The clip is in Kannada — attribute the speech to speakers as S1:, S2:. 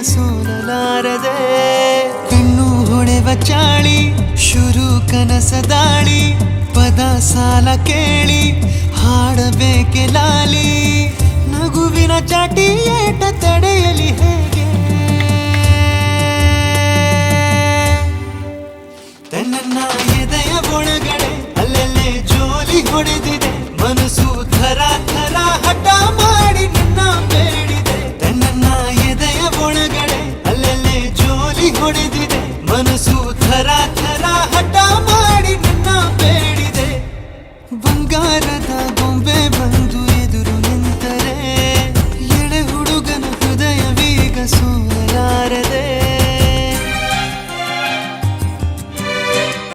S1: ಸೋಲಲಾರದೆ ಕಣ್ಣು ಹೊಡೆವ ಚಾಳಿ ಶುರು ಕನಸದಾಳಿ ಪದ ಸಾಲ ಕೇಳಿ ಹಾಡಬೇಕೆ ಲಾಲಿ ನಗುವಿನ ಚಾಟಿ ಏಟ ತಡೆಯಲಿ ಹೇಗೆ ತನ್ನ ಎದೆಯ ಒಳಗಡೆ ಅಲ್ಲೆಲ್ಲೇ ಜೋಲಿ ಹೊಡೆದಿದೆ ಮನಸ್ಸು ಥರ ಥರ ಹಠ ಮಾಡಿ ನಿನ್ನ ಬೇಡಿದೆ ತನ್ನ ಎದೆಯ ಒಳಗಡೆ ಅಲ್ಲೆಲ್ಲೇ ಜೋಲಿ ಹೊಡೆದಿದೆ ಮನಸ್ಸು